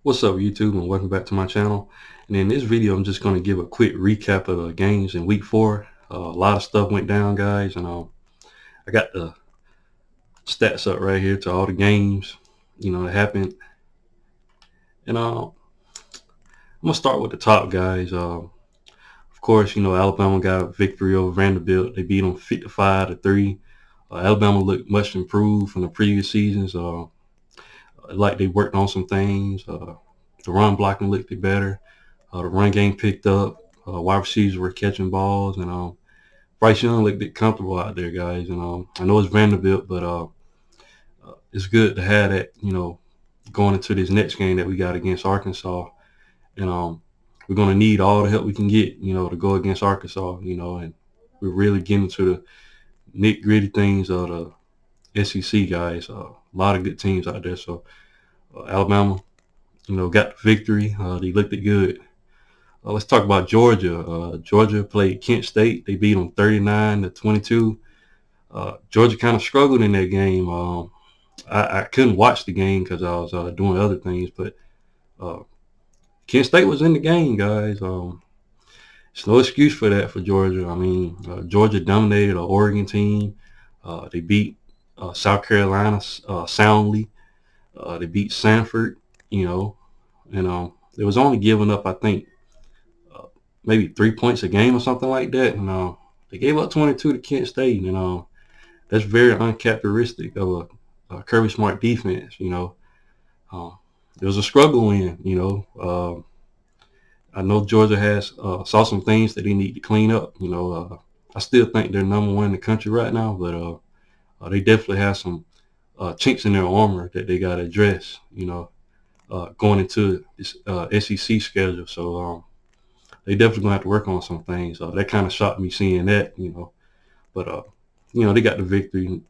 What's up, YouTube, and welcome back to my channel. And in this video, I'm just going to give a quick recap of the games in week 4. A lot of stuff went down, guys, and I got the stats up right here to all the games, that happened. And I'm gonna start with the top guys. Of course, Alabama got a victory over Vanderbilt. They beat them 55-3. Alabama looked much improved from the previous seasons. Like they worked on some things. The run blocking looked better. The run game picked up. Wide receivers were catching balls, and Bryce Young looked comfortable out there, guys. And I know it's Vanderbilt, but it's good to have that, going into this next game that we got against Arkansas. And we're going to need all the help we can get, to go against Arkansas, and we're really getting to the nitty-gritty things of the SEC, guys. A lot of good teams out there. So Alabama, got the victory. They looked good. Let's talk about Georgia. Georgia played Kent State. They beat them 39-22. Georgia kind of struggled in that game. I couldn't watch the game because I was doing other things, but Kent State was in the game, guys. It's no excuse for that for Georgia. I mean, Georgia dominated an Oregon team. They beat South Carolina soundly. They beat Sanford, and they was only giving up, I think, maybe 3 points a game or something like that. And they gave up 22 to Kent State. And that's very uncharacteristic of a Kirby Smart defense. It was a struggle win. I know Georgia has saw some things that they need to clean up. I still think they're number one in the country right now, but they definitely have some chinks in their armor that they got to address. Going into this SEC schedule. So they definitely gonna have to work on some things. That kind of shocked me seeing that. But they got the victory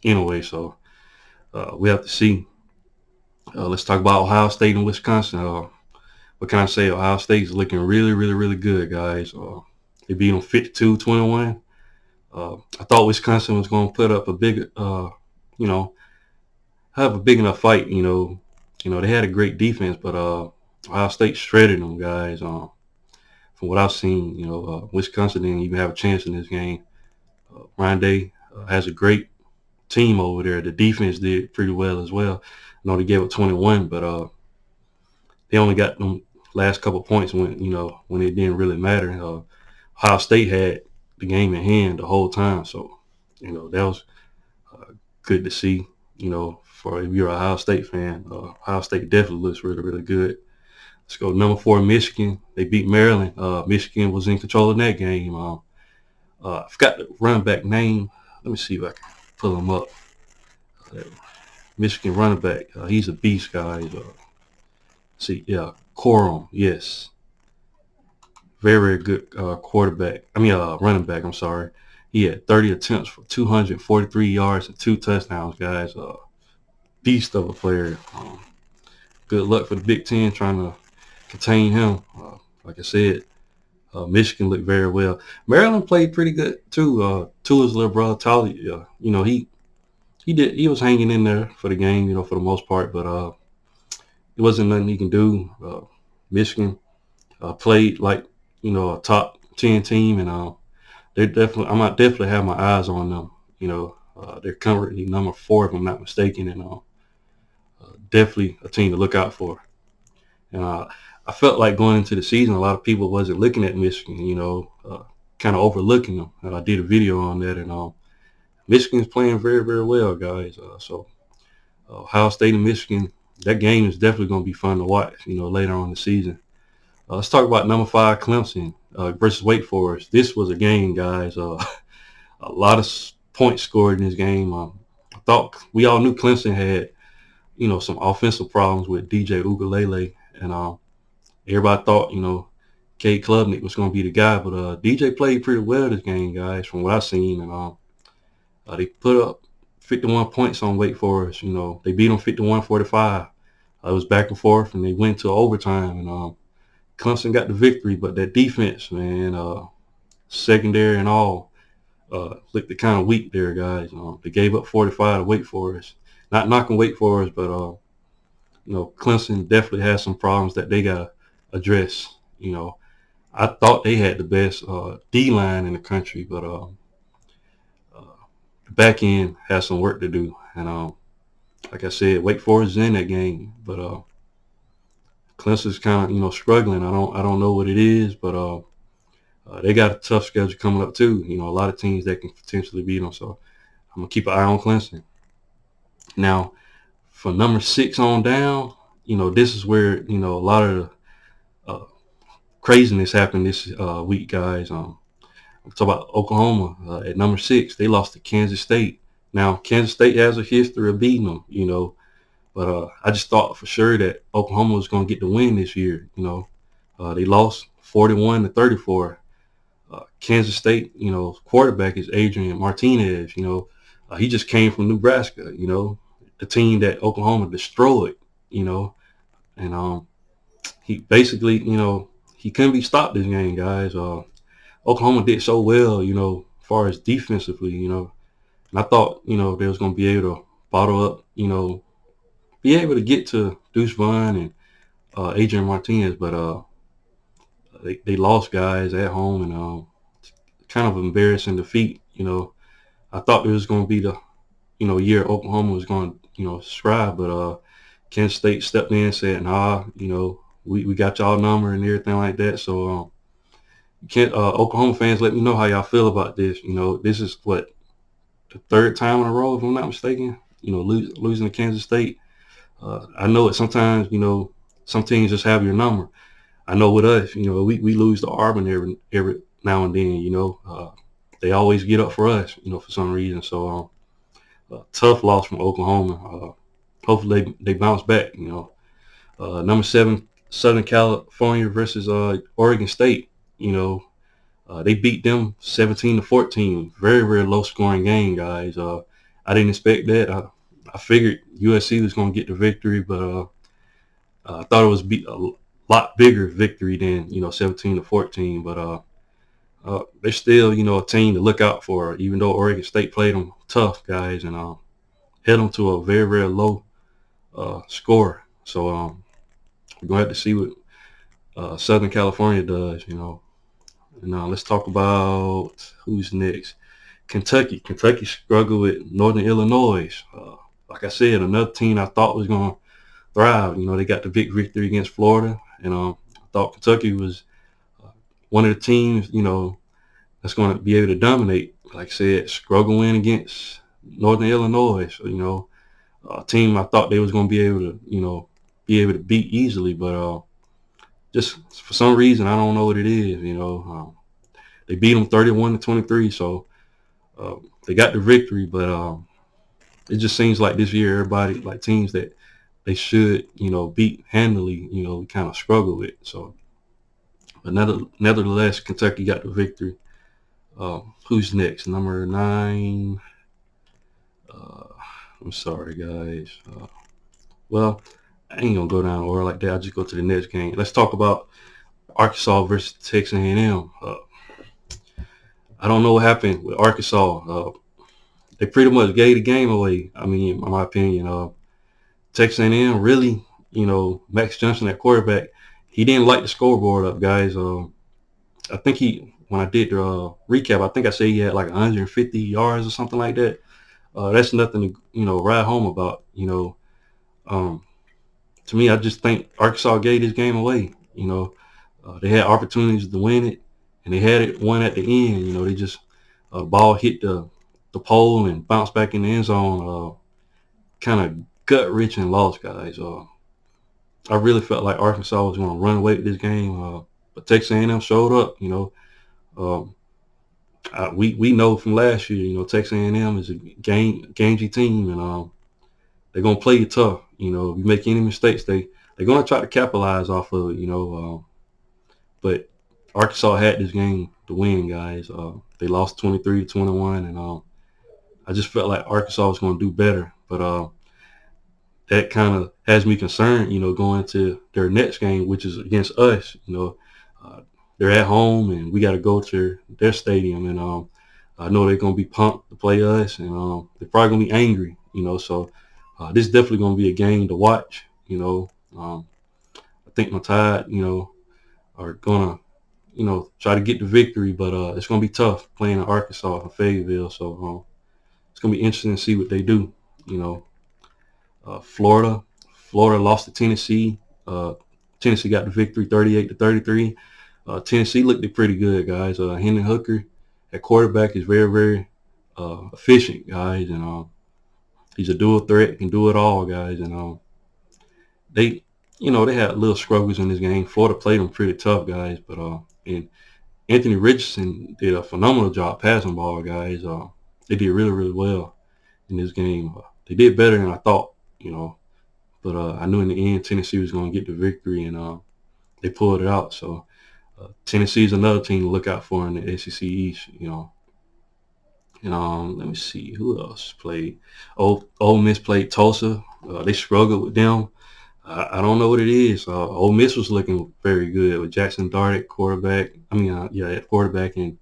anyway. So we have to see. Let's talk about Ohio State and Wisconsin. What can I say? Ohio State's looking really, really, really good, guys. They beat them 52-21. I thought Wisconsin was going to put up a big, have a big enough fight. They had a great defense, but Ohio State shredded them, guys. From what I've seen, Wisconsin didn't even have a chance in this game. Ryan Day has a great team over there. The defense did pretty well as well. I know they gave up 21, but they only got them last couple points when it didn't really matter. Ohio State had the game in hand the whole time, so that was good to see. For if you're an Ohio State fan, Ohio State definitely looks really, really good. Let's go number 4, Michigan. They beat Maryland. Michigan was in control of that game. I forgot the running back name. Let me see if I can pull him up. Michigan running back. He's a beast, guys. Corum. Yes. Very, very good running back. I'm sorry. He had 30 attempts for 243 yards and 2 touchdowns, guys. Beast of a player. Good luck for the Big Ten trying to contain him. Like I said, Michigan looked very well. Maryland played pretty good too. Tua's little brother, Tolly, he was hanging in there for the game, for the most part, but it wasn't nothing he can do. Michigan played like a top 10 team, and I might definitely have my eyes on them. They're currently number 4 if I'm not mistaken, and definitely a team to look out for. And I felt like going into the season, a lot of people wasn't looking at Michigan, kind of overlooking them. And I did a video on that, and Michigan's playing very, very well, guys. So Ohio State and Michigan, that game is definitely going to be fun to watch, later on in the season. Let's talk about number 5, Clemson versus Wake Forest. This was a game, guys. A lot of points scored in this game. I thought we all knew Clemson had, some offensive problems with DJ Uiagalelei, and everybody thought, Cade Klubnik was going to be the guy, but DJ played pretty well this game, guys, from what I've seen, and they put up 51 points on Wake Forest. They beat them 51-45. It was back and forth, and they went to overtime, and Clemson got the victory, but that defense, man, secondary and all, looked kind of weak there, guys. They gave up 45 to Wake Forest. Not knocking Wake Forest, but Clemson definitely has some problems that they gotta address. I thought they had the best D line in the country, but the back end has some work to do. And like I said, Wake Forest is in that game, but Clemson's kind of struggling. I don't know what it is, but they got a tough schedule coming up too. A lot of teams that can potentially beat them. So I'm gonna keep an eye on Clemson. Now, for number 6 on down, this is where a lot of the craziness happened this week, guys. I'm talking about Oklahoma at number 6. They lost to Kansas State. Now, Kansas State has a history of beating them, but I just thought for sure that Oklahoma was going to get the win this year. They lost 41-34. Kansas State, quarterback is Adrian Martinez. He just came from Nebraska. The team that Oklahoma destroyed. And he basically, he couldn't be stopped this game, guys. Oklahoma did so well, as far as defensively, and I thought, they was going to be able to bottle up, be able to get to Deuce Vaughn and Adrian Martinez, but they lost, guys, at home, and kind of embarrassing defeat. I thought it was going to be the, year Oklahoma was going to, strive, but Kansas State stepped in and said, nah, we got y'all number and everything like that. So Oklahoma fans, let me know how y'all feel about this. This is what, the 3rd time in a row, if I'm not mistaken, losing to Kansas State. I know it sometimes, some teams just have your number. I know with us, we lose to Auburn every now and then, they always get up for us, for some reason. So tough loss from Oklahoma. Hopefully they bounce back, number 7, Southern California versus Oregon State. They beat them 17-14. Very, very low scoring game, guys. I didn't expect that. I figured USC was going to get the victory, but I thought it was a lot bigger victory than 17-14. But they're still a team to look out for. Even though Oregon State played them tough, guys, and held them to a very, very low score. So we're gonna have to see what Southern California does. And let's talk about who's next. Kentucky. Kentucky struggled with Northern Illinois. Like I said, another team I thought was going to thrive. They got the big victory against Florida. And I thought Kentucky was one of the teams, that's going to be able to dominate. Like I said, struggling against Northern Illinois. So, a team I thought they was going to be able to beat easily. But just for some reason, I don't know what it is. They beat them 31-23, so they got the victory. But it just seems like this year, everybody, like teams that they should, beat handily, we kind of struggle with. So, but nevertheless, Kentucky got the victory. Who's next? Number 9. I'm sorry, guys. Well, I ain't gonna go down the order like that. I'll just go to the next game. Let's talk about Arkansas versus Texas A&M. I don't know what happened with Arkansas. They pretty much gave the game away. I mean, in my opinion, Texas A&M really, Max Johnson at quarterback, he didn't light the scoreboard up, guys. I think when I did the recap, I think I said he had like 150 yards or something like that. That's nothing to, ride home about. To me, I just think Arkansas gave this game away. They had opportunities to win it, and they had it won at the end. They just ball hit the pole and bounced back in the end zone. Kind of gut-wrenching loss, guys. I really felt like Arkansas was going to run away with this game, but Texas A&M showed up. We know from last year, Texas A&M is a gamey team, and they're gonna play you tough. If you make any mistakes, they're gonna try to capitalize off of it. But Arkansas had this game to win, guys. They lost 23-21, and I just felt like Arkansas was gonna do better. But that kind of has me concerned, going to their next game, which is against us. They're at home, and we got to go to their stadium, and I know they're gonna be pumped to play us, and they're probably gonna be angry. So this is definitely gonna be a game to watch. You know, I think my Tide, are gonna, try to get the victory, but it's gonna be tough playing in Arkansas and Fayetteville. So it's gonna be interesting to see what they do. You know, Florida lost to Tennessee. Tennessee got the victory, 38-33. Tennessee looked pretty good, guys. Hendon Hooker at quarterback is very, very efficient, guys, and he's a dual threat, can do it all, guys. And they, they had little struggles in this game. Florida played them pretty tough, guys, but and Anthony Richardson did a phenomenal job passing the ball, guys. They did really, really well in this game. They did better than I thought, but I knew in the end Tennessee was going to get the victory, and they pulled it out. So Tennessee is another team to look out for in the SEC East, And let me see who else played. Ole Miss played Tulsa. They struggled with them. I don't know what it is. Ole Miss was looking very good with Jackson Dart at quarterback. At quarterback, and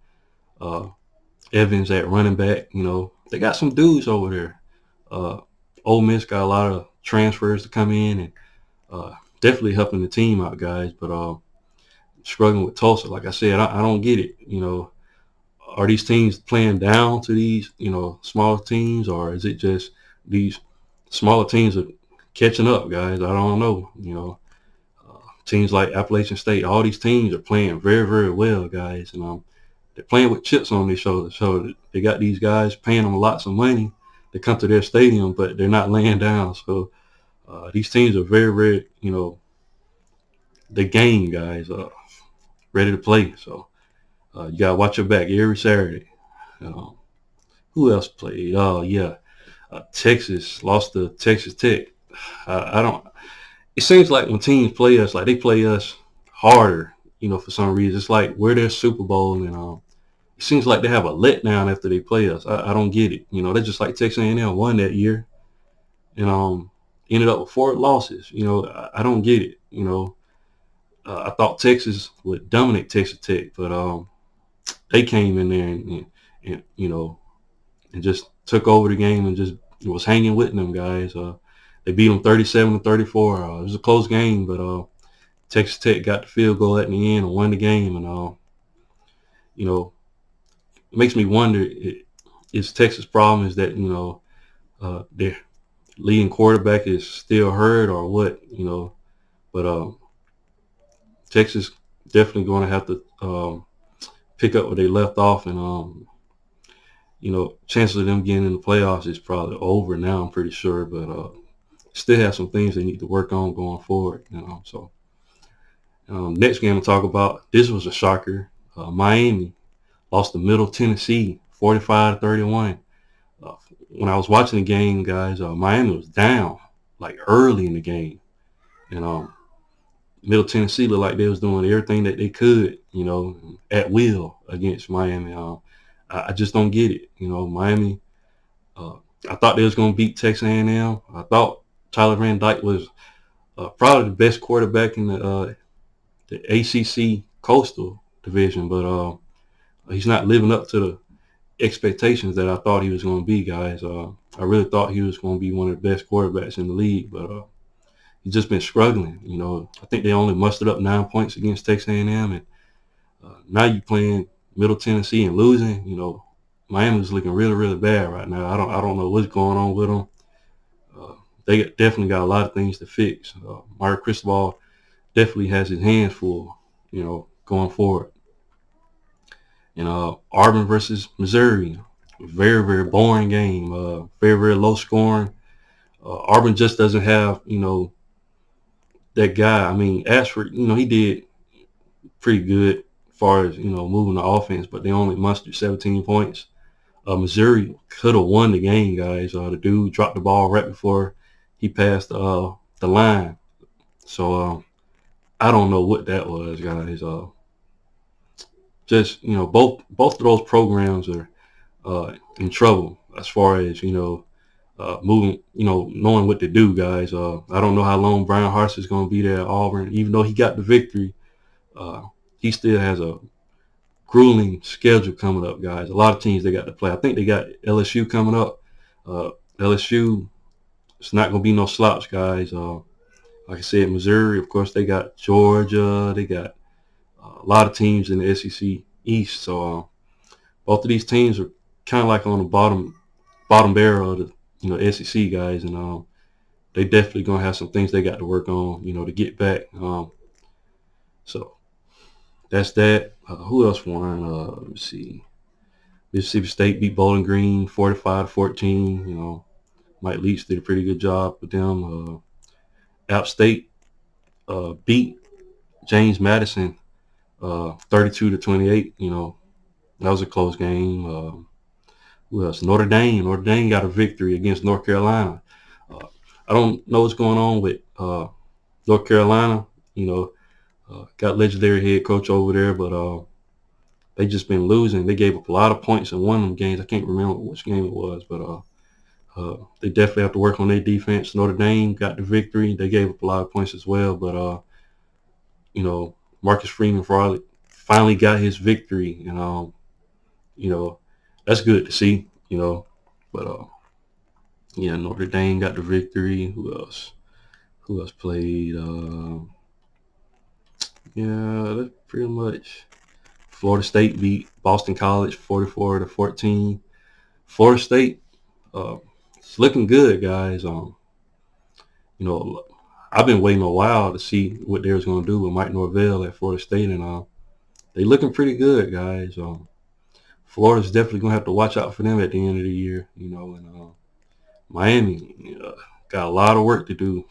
Evans at running back. They got some dudes over there. Ole Miss got a lot of transfers to come in, and definitely helping the team out, guys. But struggling with Tulsa, like I said, I don't get it. Are these teams playing down to these, smaller teams, or is it just these smaller teams are catching up, guys? I don't know. Teams like Appalachian State, all these teams are playing very, very well, guys, and they're playing with chips on their shoulders. So they got these guys paying them lots of money to come to their stadium, but they're not laying down. So these teams are very, very, the game, guys, ready to play. So you gotta watch your back every Saturday. Who else played? Texas lost to Texas Tech. I don't. It seems like when teams play us, like they play us harder, for some reason. It's like we're their Super Bowl, and it seems like they have a letdown after they play us. I don't get it. They're just like Texas A&M won that year, and ended up with 4 losses. I don't get it. I thought Texas would dominate Texas Tech, but they came in there and just took over the game and just was hanging with them, guys. They beat them 37-34. It was a close game, but Texas Tech got the field goal at the end and won the game. And it makes me wonder: is Texas' problem is that their leading quarterback is still hurt or what? But Texas definitely going to have to pick up where they left off, and chances of them getting in the playoffs is probably over now, I'm pretty sure, but still have some things they need to work on going forward. So next game to talk about, this was a shocker. Miami lost to Middle Tennessee 45-31. When I was watching the game, guys, Miami was down like early in the game, and Middle Tennessee looked like they was doing everything that they could, at will against Miami. I just don't get it. Miami, I thought they was going to beat Texas A&M. I thought Tyler Van Dyke was probably the best quarterback in the ACC Coastal Division, but he's not living up to the expectations that I thought he was going to be, guys. I really thought he was going to be one of the best quarterbacks in the league, but he's just been struggling. I think they only mustered up 9 points against Texas A&M, and now you playing Middle Tennessee and losing. Miami's looking really, really bad right now. I don't know what's going on with them. They definitely got a lot of things to fix. Mario Cristobal definitely has his hands full, going forward. And Auburn versus Missouri, very, very boring game. Very, very low scoring. Auburn just doesn't have, that guy. I mean, Ashford, he did pretty good as far as, moving the offense, but they only mustered 17 points. Missouri could have won the game, guys. The dude dropped the ball right before he passed the line. So I don't know what that was, guys. Just, both of those programs are in trouble as far as, moving, knowing what to do, guys. I don't know how long Brian Harsis is going to be there at Auburn. Even though he got the victory, he still has a grueling schedule coming up, guys. A lot of teams they got to play. I think they got LSU coming up. LSU, it's not going to be no slouch, guys. like I said, Missouri, of course, they got Georgia. They got a lot of teams in the SEC East. So both of these teams are kind of like on the bottom barrel of the SEC guys, and they definitely gonna have some things they got to work on, to get back. So that's that. Who else won? Let me see. Mississippi State beat Bowling Green 45-14. Mike Leach did a pretty good job with them. App State beat James Madison 32-28. That was a close game. Who else? Notre Dame. Notre Dame got a victory against North Carolina. I don't know what's going on with North Carolina. Got legendary head coach over there, but they just been losing. They gave up a lot of points in one of them games. I can't remember which game it was, but they definitely have to work on their defense. Notre Dame got the victory. They gave up a lot of points as well, but Marcus Freeman finally got his victory, and that's good to see. But yeah, Notre Dame got the victory. Who else? Who else played? Yeah, that's pretty much. Florida State beat Boston College 44-14. Florida State, it's looking good, guys. I've been waiting a while to see what they was going to do with Mike Norvell at Florida State, and they looking pretty good, guys. Florida's definitely going to have to watch out for them at the end of the year, and Miami got a lot of work to do.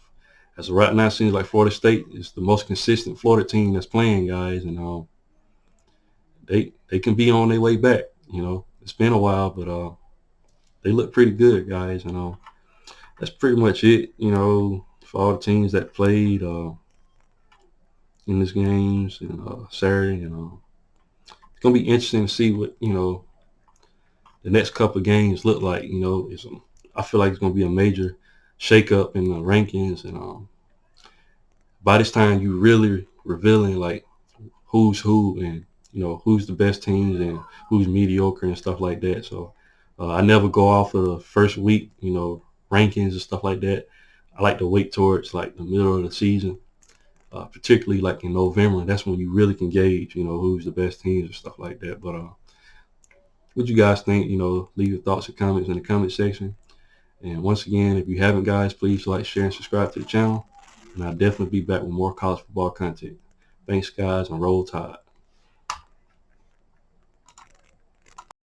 As of right now, it seems like Florida State is the most consistent Florida team that's playing, guys, and they can be on their way back. It's been a while, but they look pretty good, guys, and that's pretty much it. For all the teams that played in these games and Saturday, and it's gonna be interesting to see what the next couple of games look like. I feel like it's gonna be a major shakeup in the rankings, and by this time you really revealing like who's who and who's the best teams and who's mediocre and stuff like that. So I never go off of the first week, rankings and stuff like that. I like to wait towards like the middle of the season, particularly like in November. That's when you really can gauge, who's the best teams and stuff like that. But what you guys think? Leave your thoughts and comments in the comment section. And once again, if you haven't, guys, please like, share, and subscribe to the channel. And I'll definitely be back with more college football content. Thanks, guys, and roll tide.